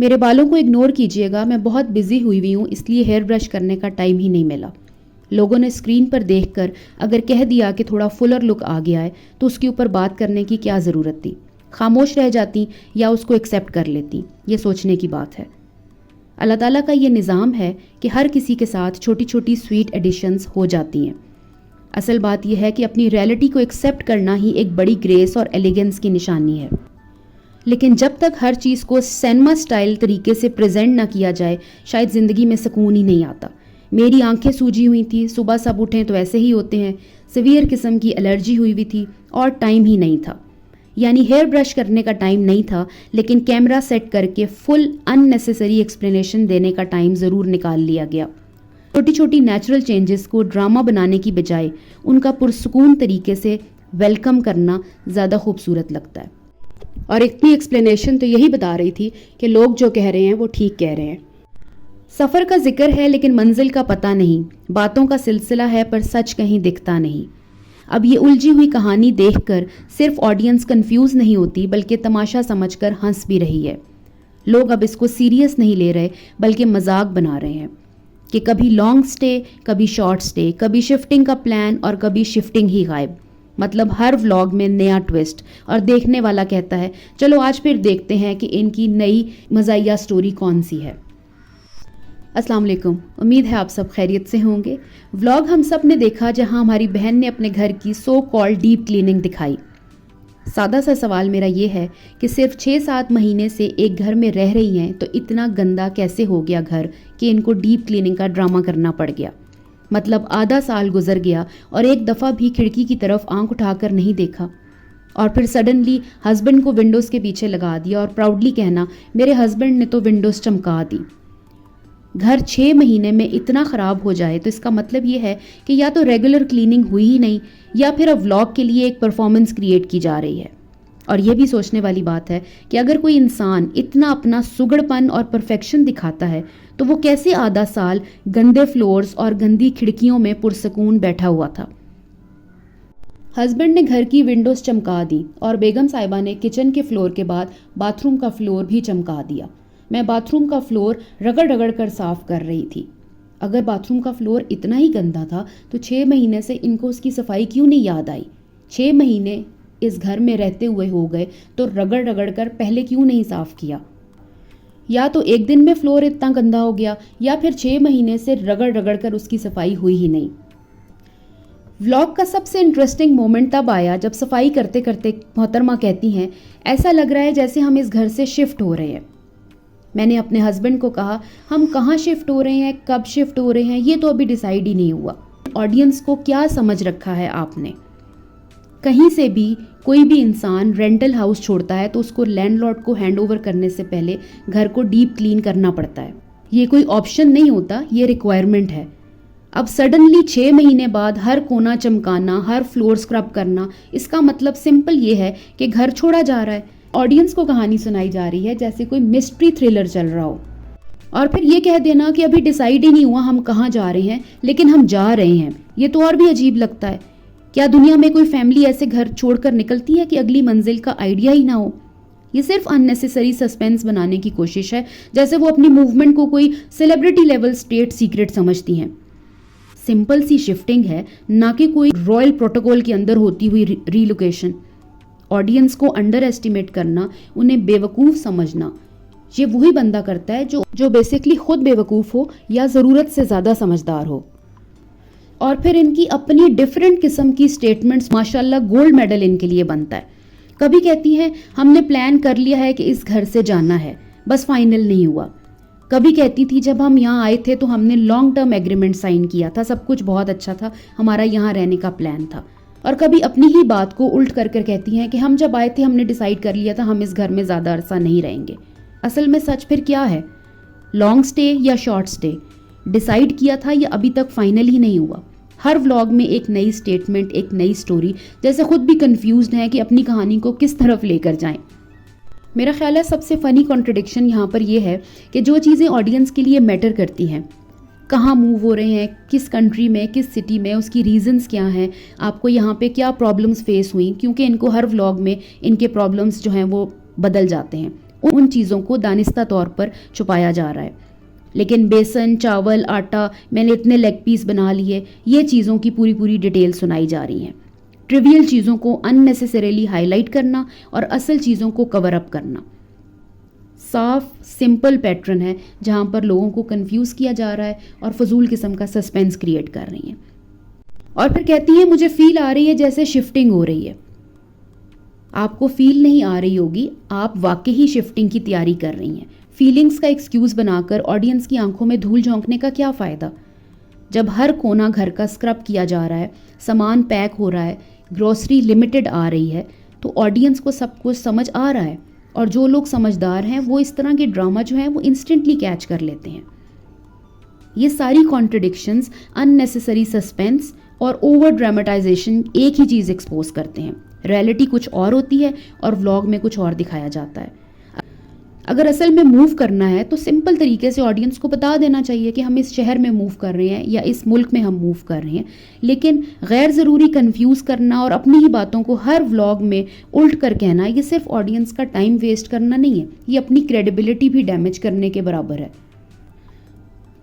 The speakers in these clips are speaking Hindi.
मेरे बालों को इग्नोर कीजिएगा, मैं बहुत बिजी हुई हूँ इसलिए हेयर ब्रश करने का टाइम ही नहीं मिला। लोगों ने स्क्रीन पर देखकर अगर कह दिया कि थोड़ा फुलर लुक आ गया है तो उसके ऊपर बात करने की क्या ज़रूरत थी। खामोश रह जाती या उसको एक्सेप्ट कर लेती, ये सोचने की बात है। अल्लाह ताला का ये निज़ाम है कि हर किसी के साथ छोटी छोटी स्वीट एडिशंस हो जाती हैं। असल बात यह है कि अपनी रियलिटी को एक्सेप्ट करना ही एक बड़ी ग्रेस और एलिगेंस की निशानी है। लेकिन जब तक हर चीज़ को सिनेमा स्टाइल तरीके से प्रेजेंट ना किया जाए, शायद ज़िंदगी में सुकून ही नहीं आता। मेरी आंखें सूजी हुई थी, सुबह सब उठें तो ऐसे ही होते हैं, सीवियर किस्म की एलर्जी हुई हुई थी और टाइम ही नहीं था। यानी हेयर ब्रश करने का टाइम नहीं था, लेकिन कैमरा सेट करके फुल अननेसेसरी एक्सप्लेनेशन देने का टाइम ज़रूर निकाल लिया गया। छोटी छोटी नेचुरल चेंजेस को ड्रामा बनाने की बजाय उनका पुरसुकून तरीके से वेलकम करना ज़्यादा खूबसूरत लगता है। और इतनी एक्सप्लेनेशन तो यही बता रही थी कि लोग जो कह रहे हैं वो ठीक कह रहे हैं। सफ़र का जिक्र है लेकिन मंजिल का पता नहीं, बातों का सिलसिला है पर सच कहीं दिखता नहीं। अब ये उलझी हुई कहानी देखकर सिर्फ ऑडियंस कंफ्यूज नहीं होती बल्कि तमाशा समझकर हंस भी रही है। लोग अब इसको सीरियस नहीं ले रहे बल्कि मजाक बना रहे हैं कि कभी लॉन्ग स्टे, कभी शॉर्ट स्टे, कभी शिफ्टिंग का प्लान और कभी शिफ्टिंग ही गायब। मतलब हर व्लॉग में नया ट्विस्ट और देखने वाला कहता है चलो आज फिर देखते हैं कि इनकी नई मज़ाहिया स्टोरी कौन सी है। अस्सलाम वालेकुम, उम्मीद है आप सब खैरियत से होंगे। व्लॉग हम सब ने देखा जहां हमारी बहन ने अपने घर की सो कॉल्ड डीप क्लीनिंग दिखाई। सादा सा सवाल मेरा ये है कि सिर्फ 6-7 महीने से एक घर में रह रही हैं तो इतना गंदा कैसे हो गया घर कि इनको डीप क्लीनिंग का ड्रामा करना पड़ गया। मतलब आधा साल गुजर गया और एक दफ़ा भी खिड़की की तरफ आंख उठाकर नहीं देखा, और फिर सडनली हस्बैंड को विंडोज़ के पीछे लगा दिया और प्राउडली कहना मेरे हस्बैंड ने तो विंडोज़ चमका दी। घर 6 महीने में इतना ख़राब हो जाए तो इसका मतलब ये है कि या तो रेगुलर क्लीनिंग हुई ही नहीं या फिर अब व्लॉग के लिए एक परफॉर्मेंस क्रिएट की जा रही है। और ये भी सोचने वाली बात है कि अगर कोई इंसान इतना अपना सुगड़पन और परफेक्शन दिखाता है तो वो कैसे आधा साल गंदे फ्लोर्स और गंदी खिड़कियों में पुरसकून बैठा हुआ था। हस्बैंड ने घर की विंडोज़ चमका दी और बेगम साहिबा ने किचन के फ्लोर के बाद बाथरूम का फ्लोर भी चमका दिया। मैं बाथरूम का फ्लोर रगड़ रगड़ कर साफ कर रही थी। अगर बाथरूम का फ्लोर इतना ही गंदा था तो 6 महीने से इनको उसकी सफाई क्यों नहीं याद आई। 6 महीने इस घर में रहते हुए हो गए तो रगड़ रगड़ कर पहले क्यों नहीं साफ किया। या तो एक दिन में फ्लोर इतना गंदा हो गया या फिर 6 महीने से रगड़ रगड़ कर उसकी सफाई हुई ही नहीं। व्लॉग का सबसे इंटरेस्टिंग मोमेंट तब आया जब सफाई करते करते मोहतरमा कहती हैं ऐसा लग रहा है जैसे हम इस घर से शिफ्ट हो रहे हैं। मैंने अपने हस्बैंड को कहा हम कहाँ शिफ्ट हो रहे हैं, कब शिफ्ट हो रहे हैं, ये तो अभी डिसाइड ही नहीं हुआ। ऑडियंस को क्या समझ रखा है आपने। कहीं से भी कोई भी इंसान रेंटल हाउस छोड़ता है तो उसको लैंडलॉर्ड को हैंडओवर करने से पहले घर को डीप क्लीन करना पड़ता है। ये कोई ऑप्शन नहीं होता, ये रिक्वायरमेंट है। अब सडनली 6 महीने बाद हर कोना चमकाना, हर फ्लोर स्क्रब करना, इसका मतलब सिंपल ये है कि घर छोड़ा जा रहा है। ऑडियंस को कहानी सुनाई जा रही है जैसे कोई मिस्ट्री थ्रिलर चल रहा हो, और फिर ये कह देना कि अभी डिसाइड ही नहीं हुआ हम कहाँ जा रहे हैं लेकिन हम जा रहे हैं। ये तो और भी अजीब लगता है। क्या दुनिया में कोई फैमिली ऐसे घर छोड़कर निकलती है कि अगली मंजिल का आइडिया ही ना हो। ये सिर्फ अननेसेसरी सस्पेंस बनाने की कोशिश है, जैसे वो अपनी मूवमेंट को कोई सेलिब्रिटी लेवल स्टेट सीक्रेट समझती हैं। सिंपल सी शिफ्टिंग है, ना कि कोई रॉयल प्रोटोकॉल के अंदर होती हुई रीलोकेशन। ऑडियंस को अंडर एस्टिमेट करना, उन्हें बेवकूफ़ समझना, ये वही बंदा करता है जो बेसिकली खुद बेवकूफ़ हो या ज़रूरत से ज़्यादा समझदार हो। और फिर इनकी अपनी डिफरेंट किस्म की स्टेटमेंट्स, माशाल्लाह गोल्ड मेडल इनके लिए बनता है। कभी कहती हैं हमने प्लान कर लिया है कि इस घर से जाना है, बस फाइनल नहीं हुआ। कभी कहती थी जब हम यहाँ आए थे तो हमने लॉन्ग टर्म एग्रीमेंट साइन किया था, सब कुछ बहुत अच्छा था, हमारा यहाँ रहने का प्लान था। और कभी अपनी ही बात को उल्ट कर कर कहती हैं कि हम जब आए थे हमने डिसाइड कर लिया था हम इस घर में ज़्यादा अरसा नहीं रहेंगे। असल में सच फिर क्या है, लॉन्ग स्टे या शॉर्ट स्टे, डिसाइड किया था या अभी तक फाइनल ही नहीं हुआ। हर व्लॉग में एक नई स्टेटमेंट, एक नई स्टोरी, जैसे खुद भी कंफ्यूज्ड हैं कि अपनी कहानी को किस तरफ लेकर जाएं। मेरा ख्याल है सबसे फ़नी कॉन्ट्रडिक्शन यहाँ पर यह है कि जो चीज़ें ऑडियंस के लिए मैटर करती हैं, कहाँ मूव हो रहे हैं, किस कंट्री में, किस सिटी में, उसकी रीजंस क्या हैं, आपको यहाँ पे क्या प्रॉब्लम्स फेस हुई, क्योंकि इनको हर व्लॉग में इनके प्रॉब्लम्स जो हैं वो बदल जाते हैं। उन चीज़ों को दानिस्ता तौर पर छुपाया जा रहा है। लेकिन बेसन, चावल, आटा, मैंने इतने लेग पीस बना लिए, ये चीज़ों की पूरी पूरी डिटेल सुनाई जा रही हैं। ट्रिवियल चीज़ों को अननेसेसरीली हाईलाइट करना और असल चीज़ों को कवर अप करना। साफ सिंपल पैटर्न है जहाँ पर लोगों को कंफ्यूज किया जा रहा है और फजूल किस्म का सस्पेंस क्रिएट कर रही हैं। और फिर कहती है मुझे फील आ रही है जैसे शिफ्टिंग हो रही है। आपको फील नहीं आ रही होगी, आप वाकई ही शिफ्टिंग की तैयारी कर रही हैं। फीलिंग्स का एक्सक्यूज़ बनाकर ऑडियंस की आंखों में धूल झोंकने का क्या फ़ायदा, जब हर कोना घर का स्क्रब किया जा रहा है, सामान पैक हो रहा है, ग्रोसरी लिमिटेड आ रही है, तो ऑडियंस को सब कुछ समझ आ रहा है। और जो लोग समझदार हैं वो इस तरह के ड्रामा जो हैं वो इंस्टेंटली कैच कर लेते हैं। ये सारी कॉन्ट्रडिक्शंस, अननेसेसरी सस्पेंस और ओवर ड्रामेटाइजेशन एक ही चीज़ एक्सपोज करते हैं। रियलिटी कुछ और होती है और व्लॉग में कुछ और दिखाया जाता है। अगर असल में मूव करना है तो सिंपल तरीके से ऑडियंस को बता देना चाहिए कि हम इस शहर में मूव कर रहे हैं या इस मुल्क में हम मूव कर रहे हैं। लेकिन गैर ज़रूरी कंफ्यूज करना और अपनी ही बातों को हर व्लॉग में उल्ट कर कहना, ये सिर्फ ऑडियंस का टाइम वेस्ट करना नहीं है, ये अपनी क्रेडिबिलिटी भी डैमेज करने के बराबर है।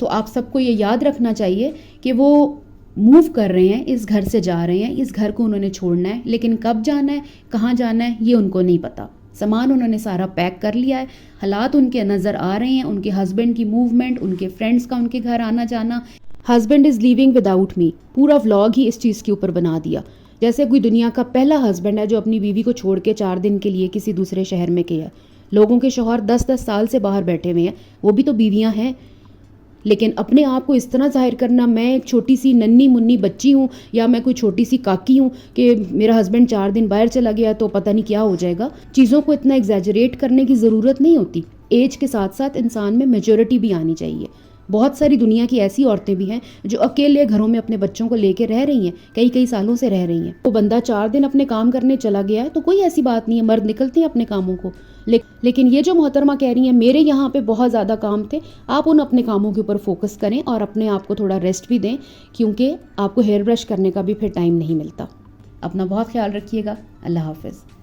तो आप सबको ये याद रखना चाहिए कि वो मूव कर रहे हैं, इस घर से जा रहे हैं, इस घर को उन्होंने छोड़ना है, लेकिन कब जाना है, कहाँ जाना है, ये उनको नहीं पता। सामान उन्होंने सारा पैक कर लिया है, हालात उनके नज़र आ रहे हैं, उनके हस्बैंड की मूवमेंट, उनके फ्रेंड्स का उनके घर आना जाना। Husband is leaving without me, पूरा व्लॉग ही इस चीज़ के ऊपर बना दिया, जैसे कोई दुनिया का पहला हस्बैंड है जो अपनी बीवी को छोड़ के 4 दिन के लिए किसी दूसरे शहर में गया। लोगों के शौहर 10-10 साल से बाहर बैठे हुए हैं, वो भी तो बीवियाँ हैं। लेकिन अपने आप को इस तरह जाहिर करना, मैं एक छोटी सी नन्ही मुन्नी बच्ची हूँ या मैं कोई छोटी सी काकी हूँ कि मेरा हस्बैंड 4 दिन बाहर चला गया तो पता नहीं क्या हो जाएगा। चीज़ों को इतना एग्जैजरेट करने की ज़रूरत नहीं होती। एज के साथ साथ इंसान में मेच्योरिटी भी आनी चाहिए। बहुत सारी दुनिया की ऐसी औरतें भी हैं जो अकेले घरों में अपने बच्चों को लेकर रह रही हैं, कई सालों से रह रही हैं। तो बंदा 4 दिन अपने काम करने चला गया है तो कोई ऐसी बात नहीं है, मर्द निकलते हैं अपने कामों को। लेकिन ये जो मोहतरमा कह रही हैं मेरे यहाँ पे बहुत ज़्यादा काम थे, आप उन अपने कामों के ऊपर फोकस करें और अपने आप को थोड़ा रेस्ट भी दें, क्योंकि आपको हेयर ब्रश करने का भी फिर टाइम नहीं मिलता। अपना बहुत ख्याल रखिएगा। अल्लाह हाफिज़।